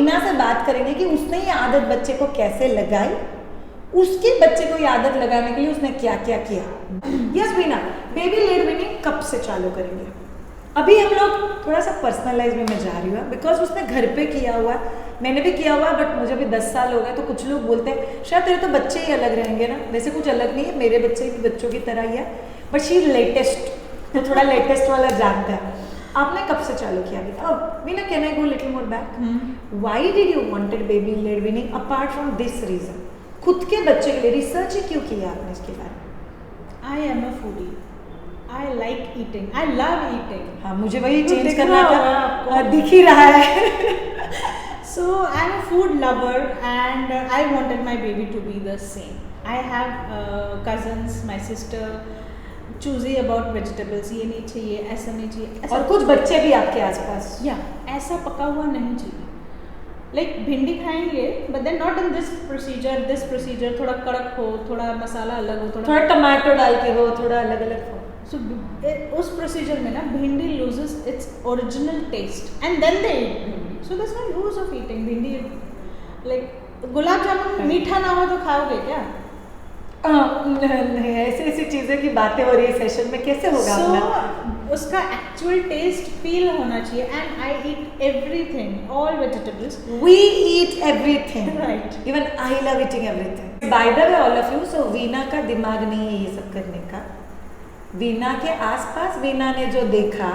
वीना से बात करेंगे कि उसने ये आदत बच्चे को कैसे लगाई, उसके बच्चे को ये आदत लगाने के लिए उसने क्या क्या किया। Yes Veena, baby led weaning कब से चालू करेंगे? अभी हम लोग थोड़ा सा पर्सनलाइज में मैं जा रही हूँ बिकॉज उसने घर पे किया हुआ है, मैंने भी किया हुआ है, बट मुझे भी 10 साल हो गए। तो कुछ लोग बोलते हैं शायद तेरे तो बच्चे ही अलग रहेंगे ना। वैसे कुछ अलग नहीं है, मेरे बच्चे भी बच्चों की तरह ही है, बट शी लेटेस्ट, तो थोड़ा लेटेस्ट वाला जानता है। आपने कब से चालू किया अभी? Veena, can I go little more back? Why did you wanted baby led weaning apart from this reason? खुद के बच्चे के लिए रिसर्च ही क्यों किया आपने इसके बारे में? आई am a foodie, I like eating, I love eating. हाँ, मुझे वही चेंज करना था, दिख ही रहा है। So I'm a food lover and I wanted my baby to be the same. I have cousins, my sister, choosy about vegetables. ये नहीं चाहिए, ऐसा नहीं चाहिए, और कुछ बच्चे भी आपके आसपास। या ऐसा पका हुआ नहीं चाहिए। Like भिंडी खाएंगे, but then not in this procedure थोड़ा कड़क हो, थोड़ा मसाला अलग हो, थोड़ा टमाटो डाल के हो, थोड़ा अलग अलग हो। So उस प्रोसीजर में ना भिंडी loses its original taste and then they eat भिंडी. So there's no use of eating भिंडी. Like गुलाब जामुन मीठा ना हो तो खाओगे क्या? नहीं, ऐसी चीजें की बातें हो रही है सेशन में, कैसे होगा? So उसका एक्चुअल टेस्ट फील होना चाहिए and I eat everything, all vegetables. We eat everything. Right. Even I love eating everything. By the way, all of you, so Veena का दिमाग नहीं है ये सब करने का। वीना के आसपास वीना ने जो देखा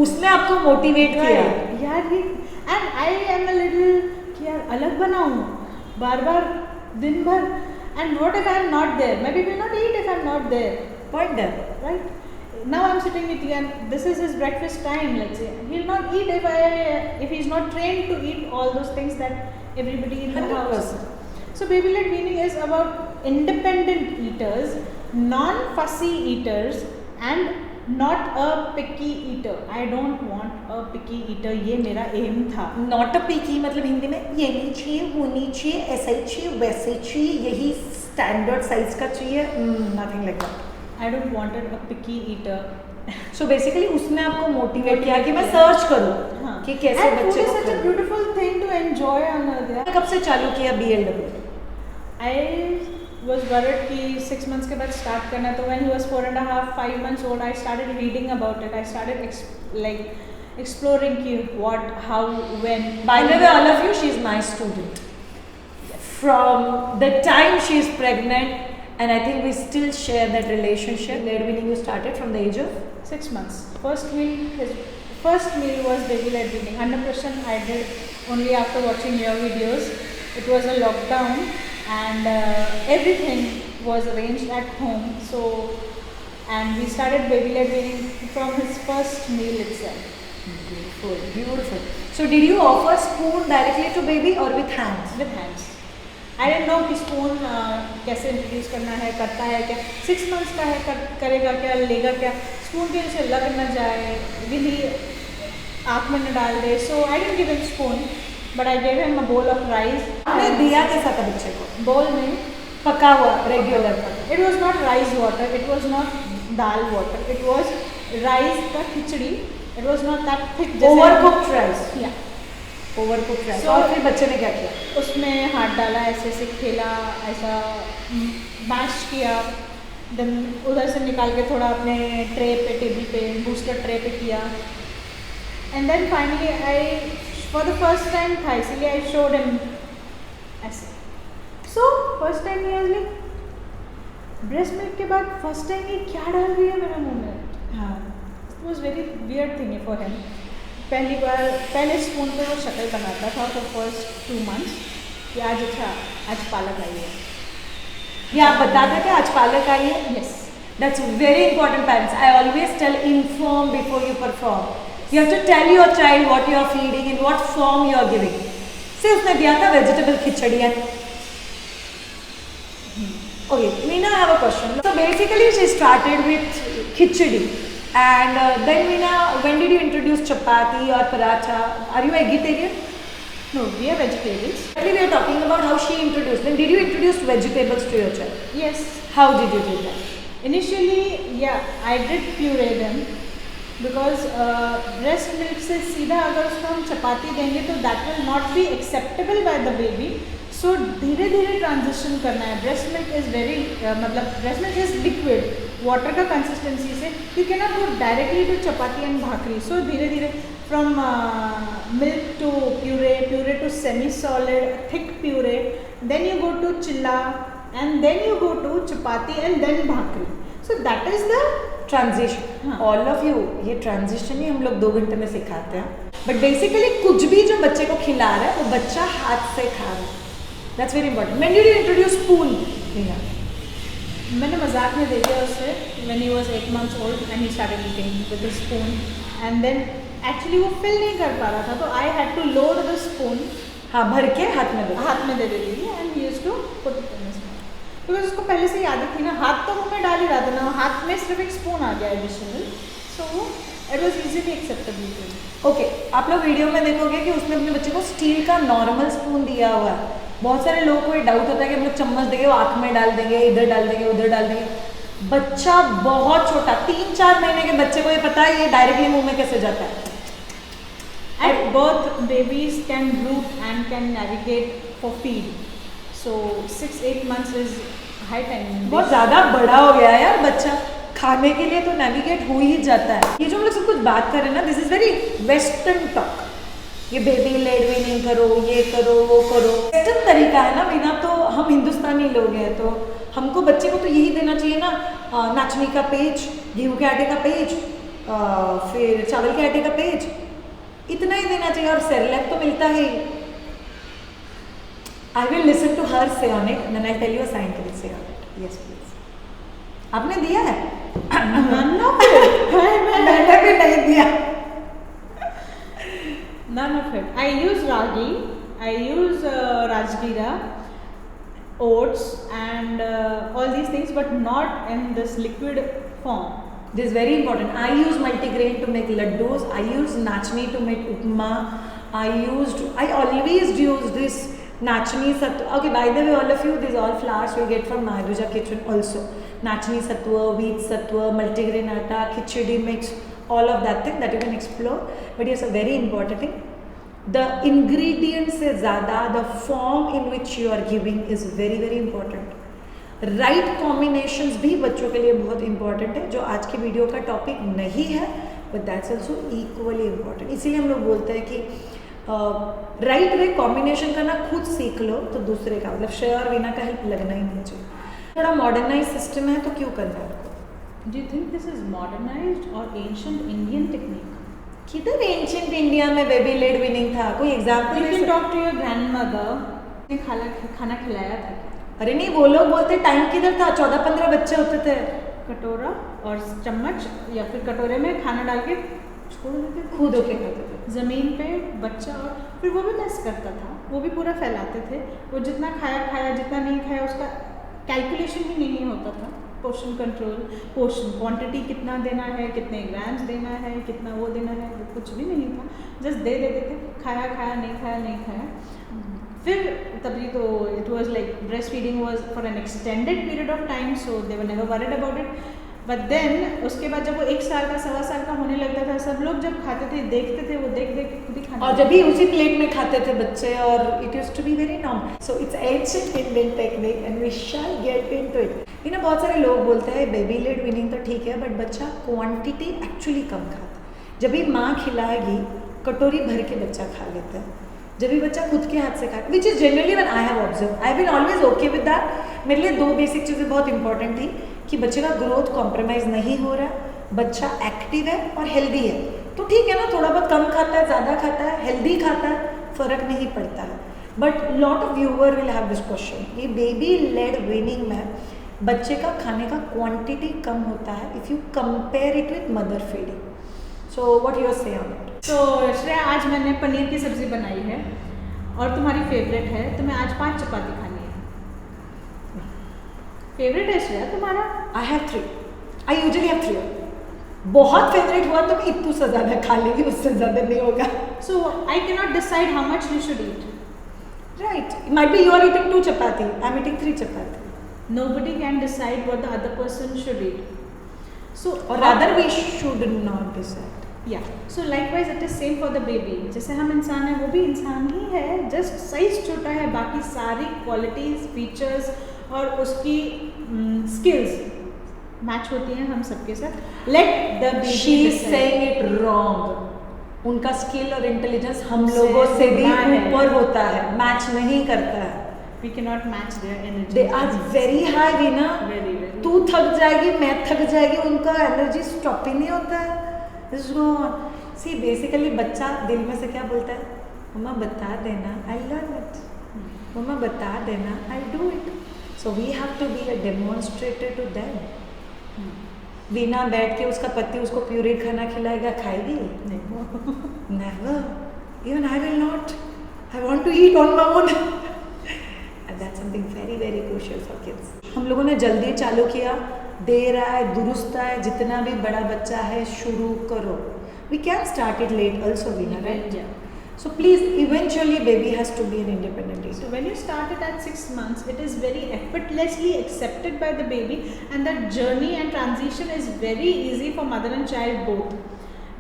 उसने आपको मोटिवेट किया यार। And I am a little कि यार अलग बनाऊं बार बार दिन भर, and what if I am not there? Maybe will not eat if I am not there. Point that, right? Now I am sitting with you and this is his breakfast time, let's say he will not eat if he is not trained to eat all those things that everybody in the 100%. house. So baby led weaning is about independent eaters, non-fussy eaters and not a picky eater. I don't want a picky eater. ये मेरा aim था. Not a पिकी मतलब हिंदी में ये नहीं चाहिए, वो नहीं चाहिए, ऐसा ही चाहिए, वैसे ही चाहिए, यही स्टैंडर्ड साइज का चाहिए, nothing like that. I don't wanted a picky eater. So basically उसने आपको मोटिवेट किया कि मैं सर्च करूं कि कैसे And बच्चे food is को such a beautiful thing to enjoy on earth. कब से चालू किया BLW? I was worried कि 6 months के बाद start करना, तो when he was 4.5, 5 months old, I started reading about it. I started exploring कि what, how, when. By the way, all of you, she is my student. From the time she is pregnant, and I think we still share that relationship. Led weaning you started from the age of 6 months. His first meal was baby led weaning. Annaprashan I did only after watching your videos. It was a lockdown and everything was arranged at home. So, and we started baby led weaning from his first meal itself. Beautiful, beautiful. So did you offer spoon directly to baby or with hands? With hands. I didn't know कि spoon कैसे introduce करना है, करता है क्या, 6 months का है, करेगा क्या, लेगा क्या, स्पून के नीचे लग न जाए, विधि आँख में न डाल दे. So I didn't give him spoon but I gave him a bowl of rice. आपने दिया कैसा था बच्चे को? बोल में पका हुआ regular. It was not rice water, it was not dal water, it was rice का khichdi. It was not that thick. Overcooked rice. या ओवरकुक्ड राइस. और फिर बच्चे ने क्या किया? उसमें हाथ डाला, ऐसे ऐसे खेला, ऐसा मैश किया, देन उधर से निकाल के थोड़ा अपने ट्रे पे, टेबल पे, बूस्टर ट्रे पे किया. And then finally I for the first time था, इसीलिए आई शोड हिम ऐसे. सो फर्स्ट टाइम ही लाइक ब्रेस्ट मिल्क के बाद फर्स्ट टाइम ये क्या डाल रही है मेरे मुँह में. हाँ, it was very weird thing for him. पहली बार पहले स्पून पे वो शक्ल बनाता था फॉर फर्स्ट 2 months कि आज अच्छा आज पालक आई है. ये आप बताते थे आज पालक आई है? Yes. That's very important, parents. I always tell inform before you perform. You have to tell your child what you are feeding, in what form you are giving. से उसने दिया था vegetable खिचड़ी है. Okay, Meena, I have a question. So basically she started with khichdi. And then Meena, when did you introduce chapati or paratha? Are you vegetarian? No, we are vegetarians. Actually, we are talking about how she introduced. Then did you introduce vegetables to your child? Yes. How did you do that? Initially, yeah, I did puree them because breast milk से सीधा अगर उसको हम चपाती देंगे तो that will not be acceptable by the baby. So धीरे धीरे transition करना है. ब्रेस्ट मिल्क इज़ वेरी मतलब breast milk is liquid, water का कंसिस्टेंसी से you can not go directly to chapati and bhakri. So धीरे धीरे from milk to puree, puree to semi solid, thick puree, then you go to chilla and then you go to chapati and then bhakri. So that is the transition. हाँ. All of you, ये transition ही हम लोग 2 घंटे में सिखाते हैं. बट बेसिकली कुछ भी जो बच्चे को खिला रहा है वो बच्चा हाथ से खा रहा है. That's very important. When did you introduce spoon? मैंने मजाक में दे दिया उससे when he was 8 months old and he started eating with the spoon and then actually वो फिल नहीं कर पा रहा था तो I had to load the spoon. हाँ, भर के हाथ में दो. हाथ में दे देती थी and he used to put it in his mouth. Because उसको पहले से ही आदत थी ना, हाथ तो मुंह में डाल ही रहा था ना, हाथ में सिर्फ एक स्पून आ गया additional. So it was easily acceptable. Okay, आप लोग वीडियो में देखोगे कि उसने अपने बच्चे को स्टील का नॉर्मल स्पून दिया हुआ है. बहुत सारे लोगों को ये डाउट होता है कि हम लोग चम्मच देंगे, वो आँख में डाल देंगे, इधर डाल देंगे, उधर डाल देंगे. बच्चा बहुत छोटा, 3-4 महीने के बच्चे को ये पता है ये डायरेक्टली मुंह में कैसे जाता है. At birth, babies can root and can navigate for feed. So 6-8 months is high time. बहुत ज़्यादा बड़ा हो गया है यार बच्चा, खाने के लिए तो नेविगेट हो ही जाता है. ये जो हम लोग सब कुछ बात कर रहे हैं ना, this is very western talk. ये बेबी लेड वीनिंग करो, ये करो, वो करो, वेस्टर्न तरीका है ना. बिना तो हम हिंदुस्तानी लोग हैं तो हमको बच्चे को तो यही देना चाहिए ना. नाचनी का पेज, गेहूँ के आटे का पेज, फिर चावल के आटे का पेज, इतना ही देना चाहिए. और सेरेलैक तो मिलता है. I will listen to her say on it then I tell you a scientific say on it. Yes please. आपने दिया है? मैंने भी नहीं दिया. None of it. I use ragi, I use rajgira, oats and all these things, but not in this liquid form. This is very important. I use multigrain to make laddus. I use nachni to make upma. I always use this nachni sattu. Okay, by the way, all of you, these all flowers you get from Maharuja kitchen also. Nachni sattu, wheat sattu, multigrain atta, khichdi mix, all of that thing that you can explore. But yes, a very important thing. The ingredients se zyada, the form in which you are giving is very very important. Right combinations भी बच्चों के लिए बहुत important है, जो आज की video का टॉपिक नहीं है, but that's also equally important. इसीलिए हम लोग बोलते हैं कि राइट वे कॉम्बिनेशन करना खुद सीख लो तो दूसरे का मतलब श्रेया और वीना का हेल्प लगना ही नहीं चाहिए. थोड़ा मॉडर्नाइज सिस्टम है तो क्यों करना है आपको? Do you think this is modernized or ancient Indian technique? किधर एंशिएंट इंडिया में बेबी लेड विनिंग था? कोई example? You can talk to your grandmother. ने खाना खिलाया था क्या? अरे नहीं, वो लोग बोलते टाइम किधर था, 14-15 बच्चे होते थे. कटोरा और चम्मच या फिर कटोरे में खाना डाल के छोड़ देते थे, खुद होके खाते थे ज़मीन पे बच्चा. और फिर वो भी मैस करता था, वो भी पूरा फैलाते थे. वो जितना खाया जितना नहीं खाया उसका कैलकुलेशन ही नहीं होता था. पोर्शन कंट्रोल, पोर्शन क्वांटिटी कितना देना है, कितने ग्राम्स देना है, कितना वो देना है, वो कुछ भी नहीं था. जस्ट दे देते थे, खाया नहीं खाया. फिर तभी तो it was like breast feeding was for an extended period of time, so they were never worried about it. But then उसके बाद जब वो 1 साल का 1.25 साल का होने लगता था, सब लोग जब खाते थे देखते थे, वो देख के खुद ही खाना. और जब भी उसी प्लेट में खाते थे बच्चे, और it used to be very normal. So it's ancient Indian technique and we shall get into it. ये ना बहुत सारे लोग बोलते हैं बेबी लेड विनिंग तो ठीक है, बट बच्चा क्वांटिटी एक्चुअली कम खाता है. जब भी माँ खिलाएगी कटोरी भर के बच्चा खा लेता है. जब भी बच्चा खुद के हाथ से खाए, which is generally when I have observe, I have been always okay with that. मेरे लिए 2 बेसिक चीज़ें बहुत इंपॉर्टेंट थी कि बच्चे का ग्रोथ कॉम्प्रोमाइज़ नहीं हो रहा है, बच्चा एक्टिव है और हेल्दी है. तो ठीक है ना, थोड़ा बहुत कम खाता है, ज़्यादा खाता है, हेल्दी खाता है, फ़र्क नहीं पड़ता है. But lot of viewer will have this question, ये बेबी लेड विनिंग में बच्चे का खाने का क्वांटिटी कम होता है if you compare it with mother feeding. So what you are say on it? तो श्रेया, आज मैंने पनीर की सब्ज़ी बनाई है और तुम्हारी फेवरेट है, तुम्हें आज 5 चपाती खानी है. फेवरेट है श्रेया तुम्हारा? I have 3. I usually have 3. बहुत फेवरेट हुआ तो मैं इतनी से ज़्यादा खा लेगी, उससे ज़्यादा नहीं होगा. So I can not decide how much you should eat. Right, might be you are eating 2 chapati, I am eating 3 chapati. Nobody can decide what the other person should eat. So और rather we should not decide. या so likewise it is same for the baby. जैसे हम इंसान हैं वो भी इंसान ही है, जस्ट साइज छोटा है, बाकी सारी क्वालिटीज फीचर्स और उसकी स्किल्स मैच होती हैं हम सबके साथ. Let the she is saying it wrong. उनका स्किल और इंटेलिजेंस हम लोगों से भी ऊपर होता है, मैच नहीं करता है. We can not match their energy. They are very high Veena. Very तू थक जाएगी, मैं थक जाएगी, उनका एनर्जी स्टॉप ही नहीं होता है. सी बेसिकली बच्चा दिल में से क्या बोलता है, मम्मा बता देना, आई लर्न इट. मम्मा बता देना, I do it. So we have to be a demonstrator to them. बिना बैठ के उसका पति उसको प्यूरेट खाना खिलाएगा, खाएगी? Never. Even I will not. I want to eat on my own. And that's something very very crucial for kids. हम लोगों ने जल्दी चालू किया, देर आए दुरुस्त आए, जितना भी बड़ा बच्चा है शुरू करो. We can start it late also, Veena, right? Yeah. So please, eventually baby has to be an independent So eater. when you start it at 6 months, it is very effortlessly accepted by the baby, and the journey and transition is very easy for mother and child both.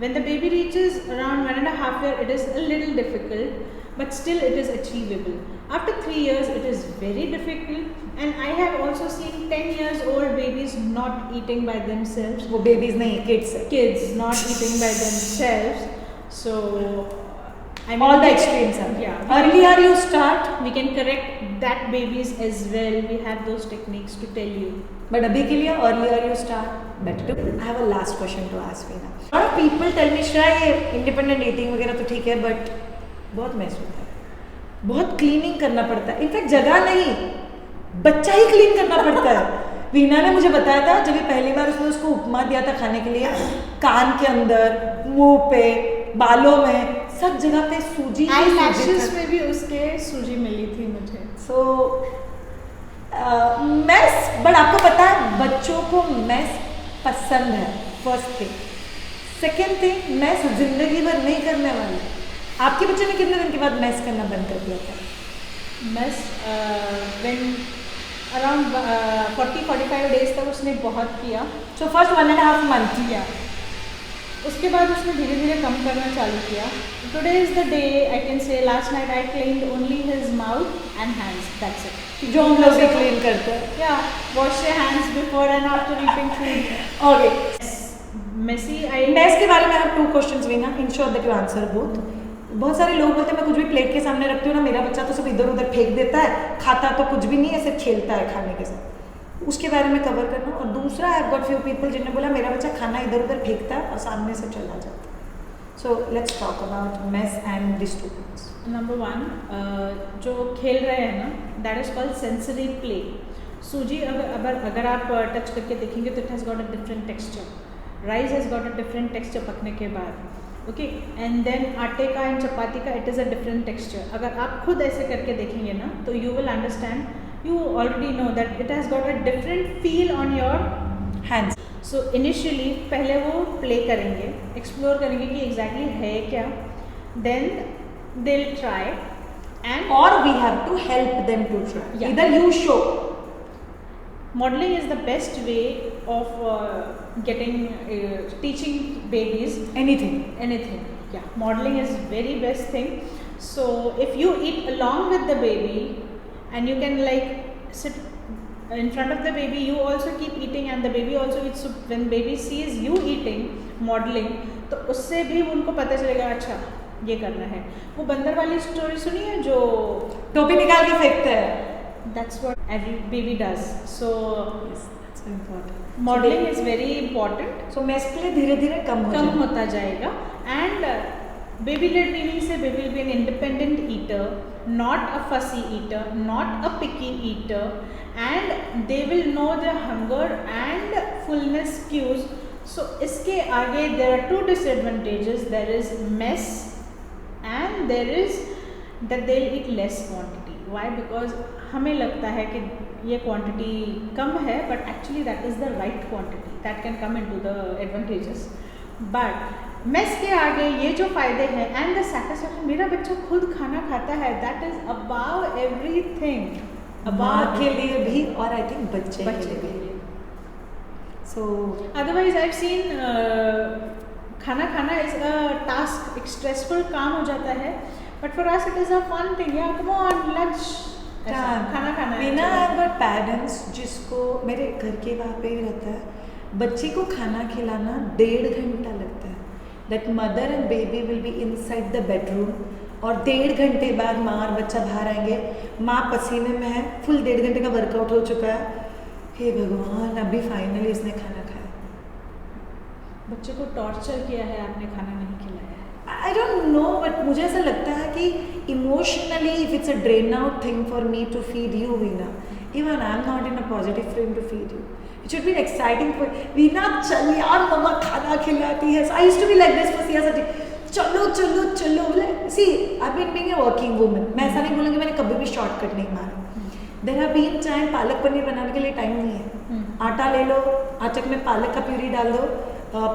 When the baby reaches around 1.5 years, it is a little difficult, but still it is achievable. After 3 years, it is very difficult, and I have also seen 10 years old babies not eating by themselves. वो babies नहीं, kids है. Kids not eating by themselves. So I mean, All the we can- extremes are. Yeah. Earlier you start, We can correct that babies as well. We have those techniques to tell you. but अभी के लिए earlier you start, better. I have a last question to ask Veena. A lot of people tell me, Shreya ये independent eating वगैरह तो ठीक है, but बहुत mess होता है, बहुत क्लीनिंग करना पड़ता है. इनफैक्ट जगह नहीं, बच्चा ही क्लीन करना पड़ता है. वीना ने मुझे बताया था जब ये पहली बार उसने उसको उपमा दिया था खाने के लिए, कान के अंदर, मुंह पे, बालों में, सब जगह पे सूजी ही आई सूजी लैशेस था. में भी उसके सूजी मिली थी मुझे. सो मैस, बट आपको पता है बच्चों को मैस पसंद है. First thing. Second thing, mess जिंदगी भर नहीं करने वाले. आपके बच्चे ने कितने दिन के बाद मैस करना बंद कर दिया था? मस व्हेन अराउंड 40-45 डेज तक उसने बहुत किया. So first 1.5 month. या उसके बाद उसने धीरे धीरे कम करना चालू किया. Today is the day I can say last night I cleaned only his mouth and hands. That's it. जो हम लोग भी क्लीन करते हैं. या wash your hands before and after eating food. Okay. Messy I mess के बारे में I have 2 questions Veena. Ensure that you answer both. बहुत सारे लोग बोलते हैं मैं कुछ भी प्लेट के सामने रखती हूँ ना, मेरा बच्चा तो सब इधर उधर फेंक देता है, खाता तो कुछ भी नहीं है, सिर्फ खेलता है खाने के साथ. उसके बारे में कवर करना. और दूसरा, I have got few people जिन्होंने बोला मेरा बच्चा खाना इधर उधर फेंकता है और सामने से चला जाता है. So let's talk about mess and this 2 things. Number 1 जो खेल रहे हैं ना, that is called sensory play. सूजी अगर आप टच करके देखेंगे तो it has got a different texture. Rice has got a different texture पकने के बाद. ओके. एंड देन आटे का एंड चपाती का it is a different texture. अगर आप खुद ऐसे करके देखेंगे ना तो you will understand. You already know that it has got a different feel on your Hands. So initially पहले वो play करेंगे, explore करेंगे कि exactly है क्या, then they'll try and Or we have to help them to try. Yeah. Either you show. modeling is the best way of getting teaching babies Anything. anything. Yeah, modeling is very best thing. So if you eat along with the baby and you can like sit in front of the baby, you also keep eating and the baby also eats. So when baby sees you eating, modeling, तो उससे भी उनको पता चलेगा अच्छा ये करना है. वो बंदर वाली स्टोरी सुनी है जो टोपी निकाल के फेंकते हैं. that's what every baby does. So Yes, that's important. modeling is very important. So mess play धीरे धीरे कम हो कम जाए. होता जाएगा. And baby led weaning से baby will be an independent eater, not a fussy eater, not a picky eater, and they will know their hunger and fullness cues. So इसके आगे there are 2 disadvantages. There is mess and there is that they'll eat less quantity. Why? Because हमें लगता है कि ये quantity कम है, but actually that is the right quantity. That can come into the advantages. But mess के आगे ये जो फायदे हैं एंड द सेटिस्फैक्शन, मेरा बच्चा खुद खाना खाता है, दैट इज अबाव एवरीथिंग. माँ के लिए भी और आई थिंक बच्चे के बच्चे लिए के भी. लिए. So अदरवाइज आई सीन खाना खाना इज अ टास्क, एक स्ट्रेसफुल काम हो जाता है, but for us it is a fun thing. या कम ऑन लंच, खाना खाना है। मीना आई गॉट पेरेंट्स जिसको मेरे घर के वहाँ पे ही रहता है, बच्चे को खाना खिलाना 1.5 घंटा लगता है। That mother and baby will be inside the bedroom और 1.5 घंटे बाद माँ और बच्चा बाहर आएंगे, माँ पसीने में है, फुल 1.5 घंटे का वर्कआउट हो चुका है, हे भगवान अभी फाइनली इसने खाना खाया। बच्चे को टॉर्चर किया है आपने, खाना नहीं खिलाया है। आई डोंट नो, बट मुझे ऐसा लगता है कि emotionally if it's a drain out thing for me to feed you Veena, even I am not in a positive frame to feed you, it should be exciting for Veena, चल यार मम्मा खाना खिलाती है। I used to be like this for Siya सटी, चलो चलो चलो, see I been being a working woman, मैं ऐसा नहीं बोलूँगी मैंने कभी भी शॉर्टकट नहीं मारा। There have been time palak paneer बनाने के लिए टाइम नहीं है, आटा ले लो, आटे में पालक का प्यूरी डाल दो,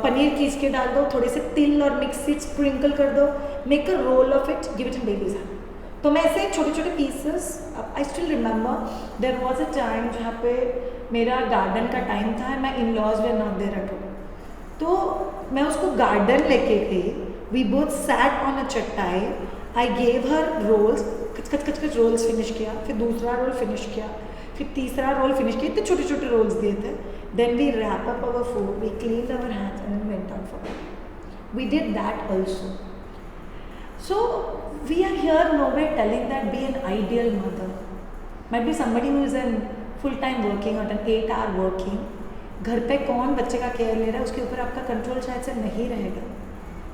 पनीर खींच के डाल दो, थोड़े से तिल और मिक्स सीड स्प्रिंकल कर दो, make a roll of it, give it in baby's hand. तो मैं ऐसे छोटे छोटे pieces, I still remember there was a time जहाँ पे मेरा गार्डन का टाइम था, मैं इन लॉज वे नॉट देयर एट होम, तो मैं उसको गार्डन लेके गई, we both sat on a चटाई, आई गेव हर रोल्स, कच कच कच रोल्स फिनिश किया, फिर दूसरा रोल फिनिश किया, फिर तीसरा रोल फिनिश किया, इतने छोटे छोटे रोल्स दिए थे। Then we wrap up our food, we cleaned our hands and we went out for it. We did that also. So we are here nowhere telling that be an ideal mother. Might be somebody who is in full-time working or an 8-hour working. घर पे कौन बच्चे का care ले रहा है उसके ऊपर आपका कंट्रोल शायद से नहीं रहेगा,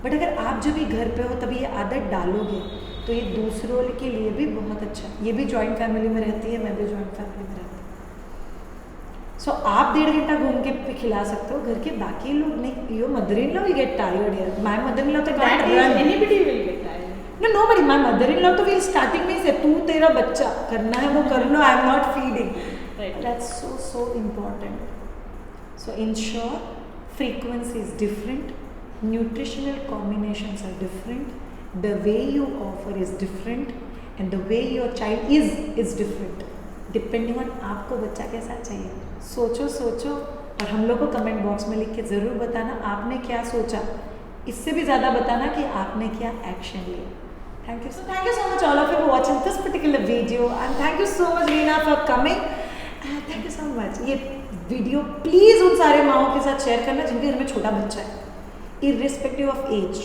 बट अगर आप जब भी घर पे हो तभी ये आदत डालोगे तो ये दूसरों के लिए भी बहुत अच्छा है। ये भी जॉइंट फैमिली में रहती है, मैं भी जॉइंट फैमिली में रहती हूँ। सो आप 1.5 घंटा घूम के भी खिला सकते हो, घर के बाकी लोग नहीं। Your mother in law will get tired यार, माय मदर इन लॉ तो that is anybody will get tired. No nobody, my mother in law तो विल स्टार्टिंग में से तू तेरा बच्चा करना है वो कर लो, I am not feeding, that's so so important. So in short, frequency is different, nutritional combinations are different, the way you offer is different, and the way your child is different, depending on आपको बच्चा कैसा चाहिए। सोचो सोचो और हम लोग को कमेंट बॉक्स में लिख के ज़रूर बताना आपने क्या सोचा, इससे भी ज़्यादा बताना कि आपने क्या एक्शन लिया। Thank you so much all of you for watching this particular video, and thank you so much Veena for coming, and thank you so much। ये वीडियो प्लीज़ उन सारे माओं के साथ शेयर करना जिनके घर में छोटा बच्चा है, irrespective of age।